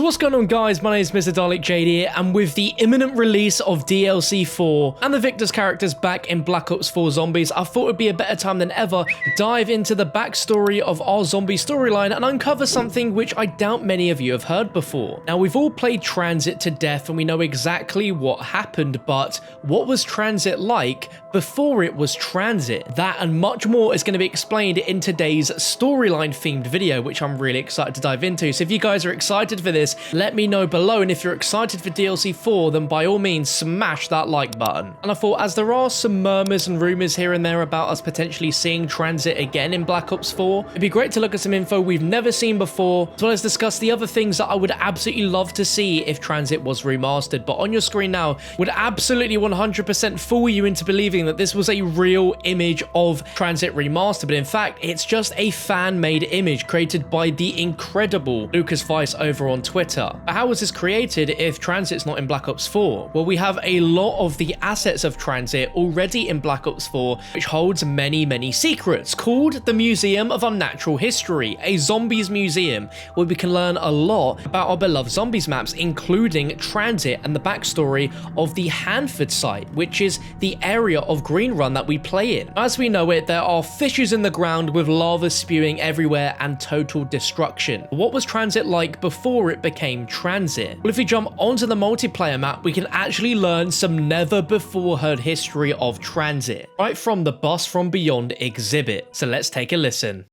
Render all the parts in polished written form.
So what's going on, guys? My name is MrDalekJD, and with the imminent release of DLC 4 and the Victor's characters back in Black Ops 4 Zombies, I thought it would be a better time than ever to dive into the backstory of our zombie storyline and uncover something which I doubt many of you have heard before. Now, we've all played TranZit to death and we know exactly what happened, but what was TranZit like before it was TranZit? That and much more is going to be explained in today's storyline themed video, which I'm really excited to dive into. So if you guys are excited for this, let me know below, and if you're excited for DLC 4, then by all means smash that like button. And I thought, as there are some murmurs and rumours here and there about us potentially seeing TranZit again in Black Ops 4, it'd be great to look at some info we've never seen before, as well as discuss the other things that I would absolutely love to see if TranZit was remastered. But on your screen now would absolutely 100% fool you into believing that this was a real image of TranZit remastered, but in fact it's just a fan-made image created by the incredible Lucas Weiss over on Twitter. But how was this created if TranZit's not in Black Ops 4? Well, we have a lot of the assets of TranZit already in Black Ops 4, which holds many secrets, called the Museum of Unnatural History, a zombies museum where we can learn a lot about our beloved zombies maps, including TranZit and the backstory of the Hanford site, which is the area of Green Run that we play in. As we know it, there are fissures in the ground with lava spewing everywhere and total destruction. What was TranZit like before it became TranZit? Well, if we jump onto the multiplayer map, we can actually learn some never before heard history of TranZit, right from the Bus from Beyond exhibit. So let's take a listen.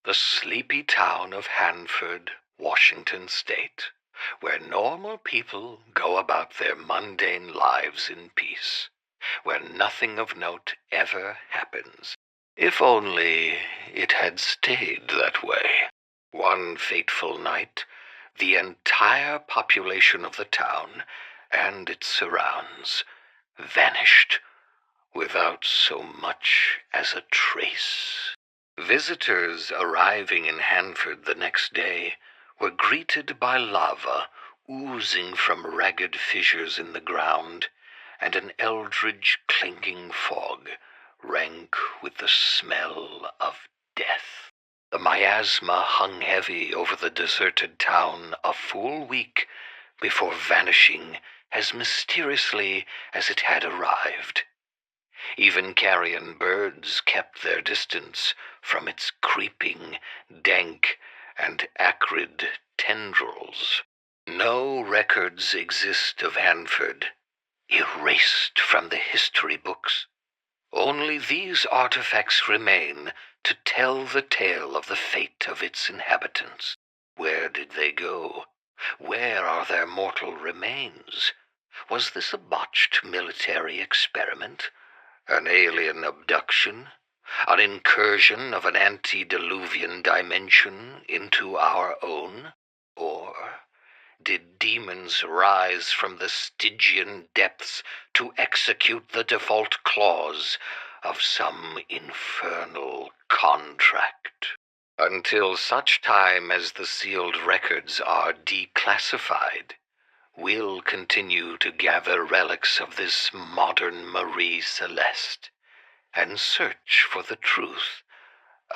The sleepy town of Hanford, Washington State, where normal people go about their mundane lives in peace, where nothing of note ever happens. If only it had stayed that way. One fateful night, the entire population of the town and its surrounds vanished without so much as a trace. Visitors arriving in Hanford the next day were greeted by lava oozing from ragged fissures in the ground and an eldritch clinking fog rank with the smell of death. The miasma hung heavy over the deserted town a full week before vanishing as mysteriously as it had arrived. Even carrion birds kept their distance from its creeping, dank, and acrid tendrils. No records exist of Hanford, erased from the history books. Only these artifacts remain to tell the tale of the fate of its inhabitants. Where did they go? Where are their mortal remains? Was this a botched military experiment? An alien abduction? An incursion of an antediluvian dimension into our own? Or did demons rise from the Stygian depths to execute the default clause of some infernal contract? Until such time as the sealed records are declassified, we'll continue to gather relics of this modern Marie Celeste and search for the truth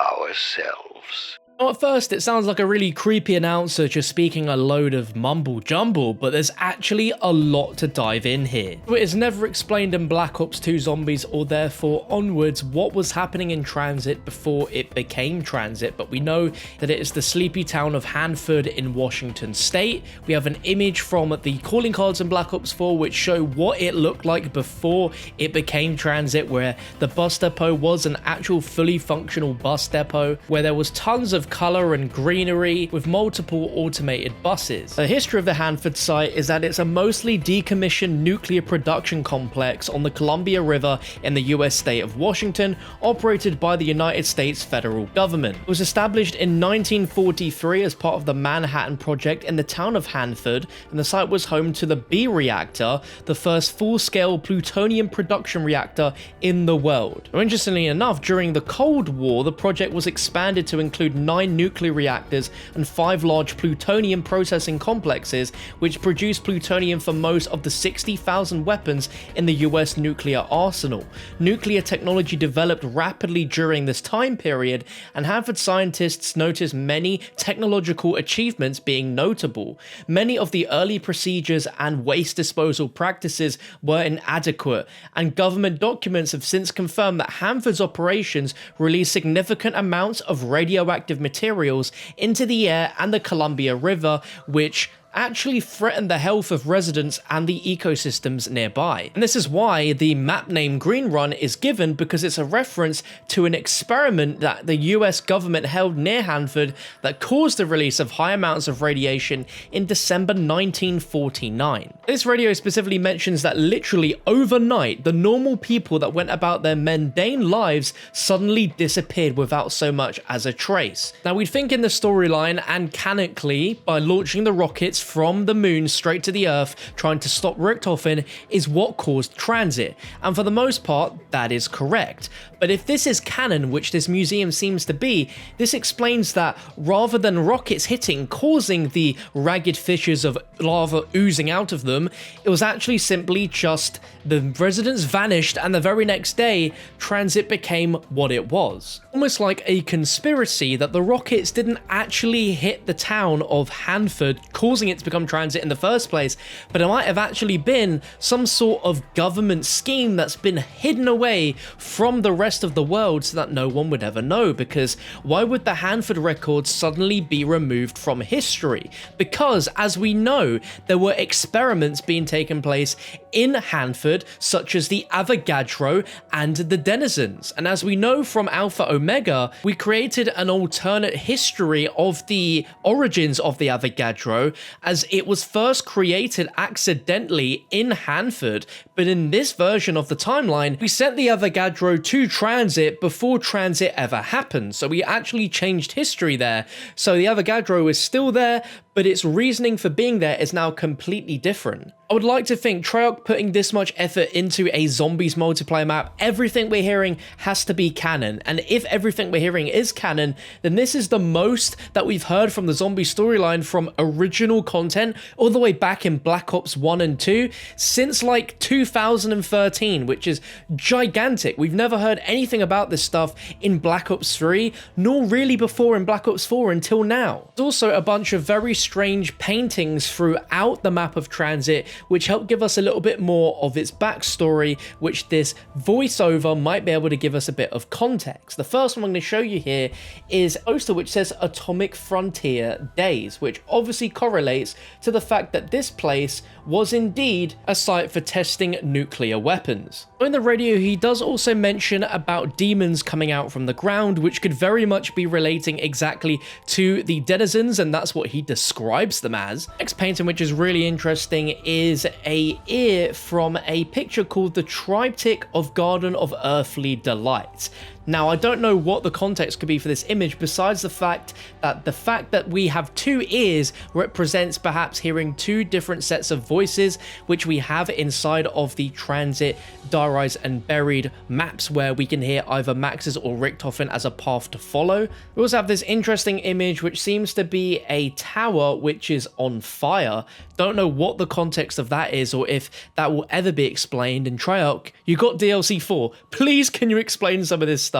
ourselves. Now, at first, it sounds like a really creepy announcer just speaking a load of mumble jumble, but there's actually a lot to dive in here. It is never explained in Black Ops 2 Zombies or therefore onwards what was happening in TranZit before it became TranZit, but we know that it is the sleepy town of Hanford in Washington State. We have an image from the calling cards in Black Ops 4 which show what it looked like before it became TranZit, where the bus depot was an actual fully functional bus depot, where there was tons of color and greenery with multiple automated buses. The history of the Hanford site is that it's a mostly decommissioned nuclear production complex on the Columbia River in the US state of Washington, operated by the United States federal government. It was established in 1943 as part of the Manhattan Project in the town of Hanford, and the site was home to the B reactor, the first full-scale plutonium production reactor in the world. Now, interestingly enough, during the Cold War, the project was expanded to include 9 9 nuclear reactors and 5 large plutonium processing complexes, which produce plutonium for most of the 60,000 weapons in the US nuclear arsenal. Nuclear technology developed rapidly during this time period, and Hanford scientists noticed many technological achievements being notable. Many of the early procedures and waste disposal practices were inadequate, and government documents have since confirmed that Hanford's operations released significant amounts of radioactive materials into the air and the Columbia River, which actually threatened the health of residents and the ecosystems nearby. And this is why the map name Green Run is given, because it's a reference to an experiment that the US government held near Hanford that caused the release of high amounts of radiation in December 1949. This radio specifically mentions that literally overnight, the normal people that went about their mundane lives suddenly disappeared without so much as a trace. Now, we'd think in the storyline and canonically, by launching the rockets from the moon straight to the earth, trying to stop Richthofen, is what caused TranZit, and for the most part, that is correct. But if this is canon, which this museum seems to be, this explains that rather than rockets hitting, causing the ragged fissures of lava oozing out of them, it was actually simply just the residents vanished, and the very next day, TranZit became what it was. Almost like a conspiracy that the rockets didn't actually hit the town of Hanford, causing it to become TranZit in the first place, but it might have actually been some sort of government scheme that's been hidden away from the rest of the world so that no one would ever know. Because why would the Hanford records suddenly be removed from history? Because, as we know, there were experiments being taken place in Hanford, such as the Avogadro and the denizens. And as we know from Alpha Omega, we created an alternate history of the origins of the Avogadro, as it was first created accidentally in Hanford, but in this version of the timeline, we sent the Avogadro to TranZit before TranZit ever happened. So we actually changed history there. So the Avogadro is still there, but its reasoning for being there is now completely different. I would like to think Treyarch putting this much effort into a zombies multiplayer map, everything we're hearing has to be canon. And if everything we're hearing is canon, then this is the most that we've heard from the zombie storyline from original content all the way back in Black Ops 1 and 2 since like 2013, which is gigantic. We've never heard anything about this stuff in Black Ops 3, nor really before in Black Ops 4 until now. There's also a bunch of very strange paintings throughout the map of TranZit, which help give us a little bit more of its backstory, which this voiceover might be able to give us a bit of context. The first one I'm going to show you here is a poster which says Atomic Frontier Days, which obviously correlates to the fact that this place was indeed a site for testing nuclear weapons. In the radio, he does also mention about demons coming out from the ground, which could very much be relating exactly to the denizens, and that's what he describes them as. Next painting, which is really interesting, is a ear from a picture called the Triptych of Garden of Earthly Delights. Now, I don't know what the context could be for this image, besides the fact that we have 2 ears represents perhaps hearing 2 different sets of voices, which we have inside of the TranZit, Die Rise and Buried maps, where we can hear either Max's or Richthofen as a path to follow. We also have this interesting image, which seems to be a tower which is on fire. Don't know what the context of that is, or if that will ever be explained. And Treyarch, you got DLC 4. Please, can you explain some of this stuff?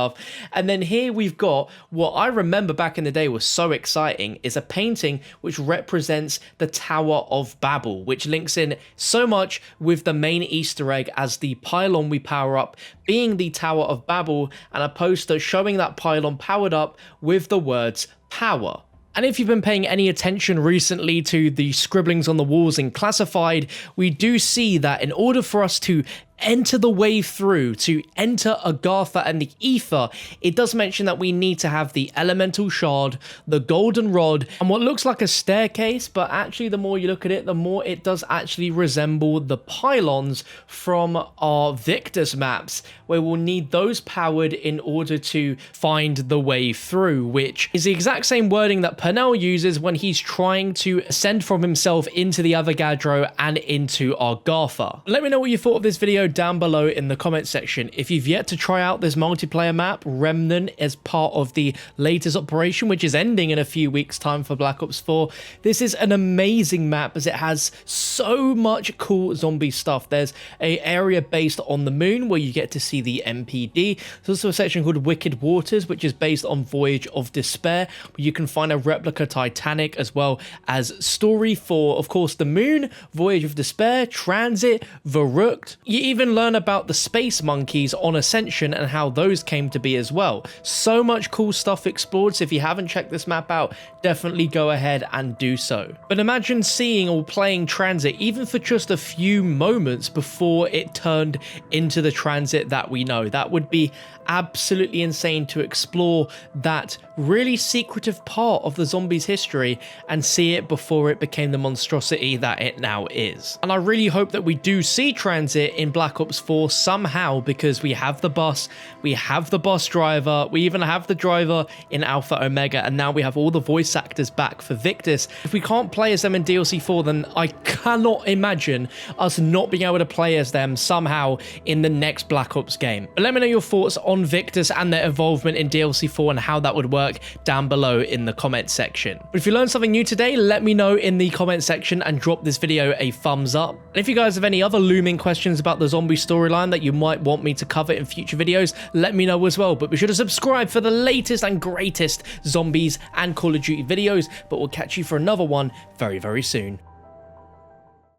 And then here we've got what I remember back in the day was so exciting, is a painting which represents the Tower of Babel, which links in so much with the main Easter egg, as the pylon we power up being the Tower of Babel, and a poster showing that pylon powered up with the words power. And if you've been paying any attention recently to the scribblings on the walls in Classified, we do see that in order for us to enter the way through, to enter Agartha and the Ether, it does mention that we need to have the Elemental Shard, the Golden Rod, and what looks like a staircase, but actually the more you look at it, the more it does actually resemble the pylons from our Victus maps, where we'll need those powered in order to find the way through, which is the exact same wording that Purnell uses when he's trying to ascend from himself into the Avogadro and into Agartha. Let me know what you thought of this video know down below in the comment section. If you've yet to try out this multiplayer map, Remnant, as part of the latest operation, which is ending in a few weeks' time for Black Ops 4, this is an amazing map as it has so much cool zombie stuff. There's an area based on the moon where you get to see the MPD. There's also a section called Wicked Waters, which is based on Voyage of Despair, where you can find a replica Titanic, as well as story for, of course, the moon, Voyage of Despair, TranZit, Verrückt. You even learn about the space monkeys on Ascension and how those came to be as well. So much cool stuff explored, so if you haven't checked this map out, definitely go ahead and do so. But imagine seeing or playing TranZit even for just a few moments before it turned into the TranZit that we know. That would be absolutely insane to explore that really secretive part of the zombies' history and see it before it became the monstrosity that it now is. And I really hope that we do see TranZit in Black Ops 4 somehow, because we have the bus, we have the bus driver, we even have the driver in Alpha Omega, and now we have all the voice actors back for Victus. If we can't play as them in DLC 4, then I cannot imagine us not being able to play as them somehow in the next Black Ops game. But let me know your thoughts on Victus and their involvement in DLC 4 and how that would work down below in the comment section. But if you learned something new today, let me know in the comment section and drop this video a thumbs up. And if you guys have any other looming questions about the zombie storyline that you might want me to cover in future videos, let me know as well. But be sure to subscribe for the latest and greatest zombies and Call of Duty videos, but we'll catch you for another one very, very soon.